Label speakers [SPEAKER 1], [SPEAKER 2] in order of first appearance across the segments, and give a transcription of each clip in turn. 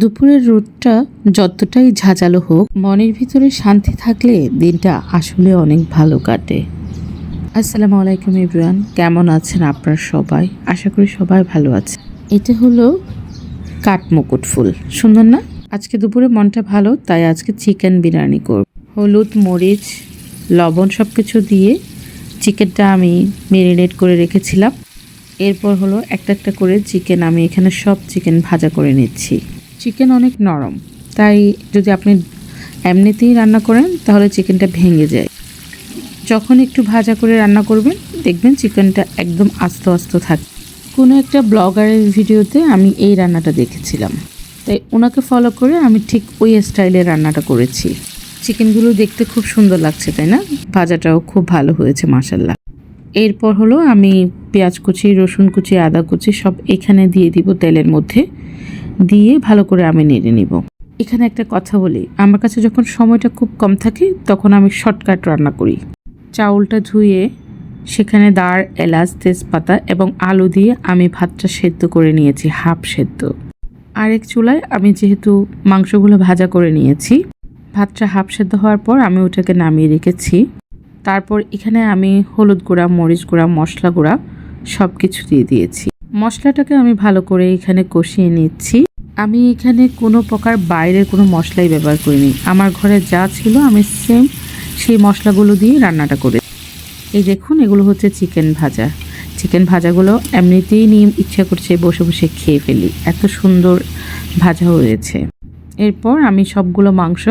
[SPEAKER 1] দুপুরের রোদটা যতটাই ঝাঁঝালো হোক, মনের ভিতরে শান্তি থাকলে দিনটা আসলে অনেক ভালো কাটে। আসসালামু আলাইকুম এভরিওয়ান, কেমন আছেন আপনারা সবাই? আশা করি সবাই ভালো আছে। এটা হলো কাঠমুকুট ফুল, সুন্দর না? আজকে দুপুরে মনটা ভালো, তাই আজকে চিকেন বিরিয়ানি করব। হলুদ, মরিচ, লবণ সব কিছু দিয়ে চিকেনটা আমি ম্যারিনেট করে রেখেছিলাম। এরপর হলো একটা একটা করে চিকেন আমি এখানে সব চিকেন ভাজা করে নিচ্ছি। চিকেন অনেক নরম, তাই যদি আপনি এমনিতেই রান্না করেন তাহলে চিকেনটা ভেঙে যায়। যখন একটু ভাজা করে রান্না করবেন দেখবেন চিকেনটা একদম আস্ত আস্ত থাকে। কোনো একটা ব্লগারের ভিডিওতে আমি এই রান্নাটা দেখেছিলাম, তাই ওনাকে ফলো করে আমি ঠিক ওই স্টাইলে রান্নাটা করেছি। চিকেনগুলো দেখতে খুব সুন্দর লাগছে, তাই না? ভাজাটাও খুব ভালো হয়েছে মাশাল্লাহ। এরপর হলো আমি পেঁয়াজ কুচি, রসুন কুচি, আদা কুচি সব এখানে দিয়ে দিব তেলের মধ্যে, দিয়ে ভালো করে আমি নেড়ে নিব। এখানে একটা কথা বলি, আমার কাছে যখন সময়টা খুব কম থাকে তখন আমি শর্টকাট রান্না করি। চাউলটা ধুয়ে সেখানে দাঁড়, এলাচ, তেজপাতা এবং আলু দিয়ে আমি ভাতটা সেদ্ধ করে নিয়েছি, হাফ সেদ্ধ। আরেক চুলায় আমি যেহেতু মাংসগুলো ভাজা করে নিয়েছি, ভাতটা হাফ সেদ্ধ হওয়ার পর আমি ওটাকে নামিয়ে রেখেছি। তারপর এখানে আমি হলুদ গুঁড়া, মরিচ গুঁড়া, মশলা গুঁড়া সব কিছু দিয়ে দিয়েছি। মশলাটাকে আমি ভালো করে এখানে কষিয়ে নিচ্ছি। আমি এখানে কোনো প্রকার বাইরের কোনো মশলাই ব্যবহার করিনি। আমার ঘরে যা ছিল আমি সেম সেই মশলাগুলো দিয়ে রান্নাটা করে। এই দেখুন, এগুলো হচ্ছে চিকেন ভাজা। চিকেন ভাজাগুলো এমনিতেই নিয়ে ইচ্ছা করছে বসে বসে খেয়ে ফেলি, এত সুন্দর ভাজা হয়েছে। এরপর আমি সবগুলো মাংস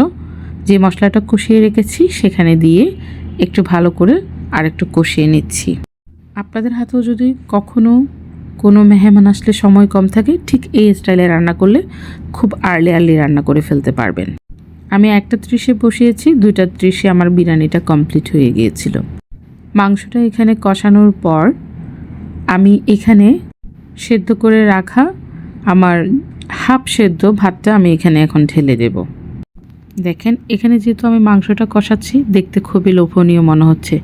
[SPEAKER 1] যে মশলাটা কষিয়ে রেখেছি সেখানে দিয়ে একটু ভালো করে আর একটু কষিয়ে নিচ্ছি। আপনাদের হাতেও যদি কখনো কোনো মেহমান আসলে সময় কম থাকে, ঠিক এই স্টাইলে রান্না করলে খুব আর্লি রান্না করে ফেলতে পারবেন। আমি 1:30 বসিয়েছি, 2:30 আমার বিরিয়ানিটা কমপ্লিট হয়ে গিয়েছিল। মাংসটা এখানে কষানোর পর আমি এখানে সেদ্ধ করে রাখা আমার হাফ সেদ্ধ ভাতটা আমি এখানে এখন ঢেলে দেব। দেখেন, এখানে যেহেতু আমি মাংসটা কষাচ্ছি, দেখতে খুবই লোভনীয় মনে হচ্ছে,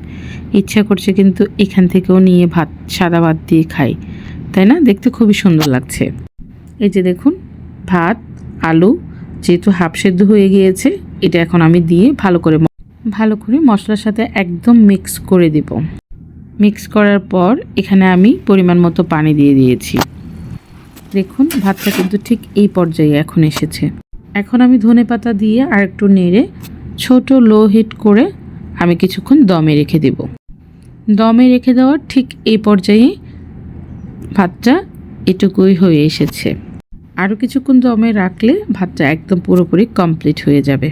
[SPEAKER 1] ইচ্ছা করছে কিন্তু এখান থেকেও নিয়ে ভাত, সাদা ভাত দিয়ে খাই, তাই না? দেখতে খুবই সুন্দর লাগছে। এই যে দেখুন, ভাত, আলু যেহেতু হাফ সেদ্ধ হয়ে গিয়েছে, এটা এখন আমি দিয়ে ভালো করে মশলার সাথে একদম মিক্স করে দিব। মিক্স করার পর এখানে আমি পরিমাণ মতো পানি দিয়ে দিয়েছি। দেখুন, ভাতটা কিন্তু ঠিক এই পর্যায়ে এখন এসেছে। এখন আমি ধনেপাতা দিয়ে আর একটু নেড়ে ছোট লো হিট করে আমি কিছুক্ষণ দমে রেখে দেব। দমে রেখে দেওয়ার ঠিক এই পর্যায়ে ভাতটা এটুকুই হয়ে এসেছে। আরও কিছুক্ষণ দমে রাখলে ভাতটা একদম পুরোপুরি কমপ্লিট হয়ে যাবে।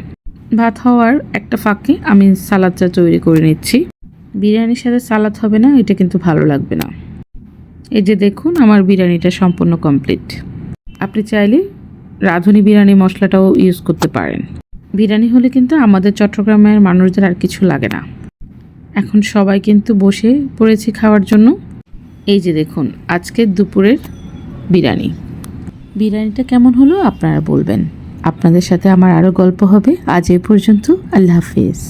[SPEAKER 1] ভাত হওয়ার একটা ফাঁকে আমি সালাদটা তৈরি করে নিচ্ছি। বিরিয়ানির সাথে সালাদ হবে না, এটা কিন্তু ভালো লাগবে না। এই যে দেখুন, আমার বিরিয়ানিটা সম্পূর্ণ কমপ্লিট। আপনি চাইলে রাঁধুনি বিরিয়ানি মশলাটাও ইউজ করতে পারেন। বিরিয়ানি হলে কিন্তু আমাদের চট্টগ্রামের মানুষদের আর কিছু লাগে না। এখন সবাই কিন্তু বসে পড়েছি খাওয়ার জন্য। এই যে দেখুন, আজকের দুপুরের বিরিয়ানিটা কেমন হলো আপনারা বলবেন। আপনাদের সাথে আমার আরও গল্প হবে। আজ এই পর্যন্ত, আল্লাহ হাফিজ।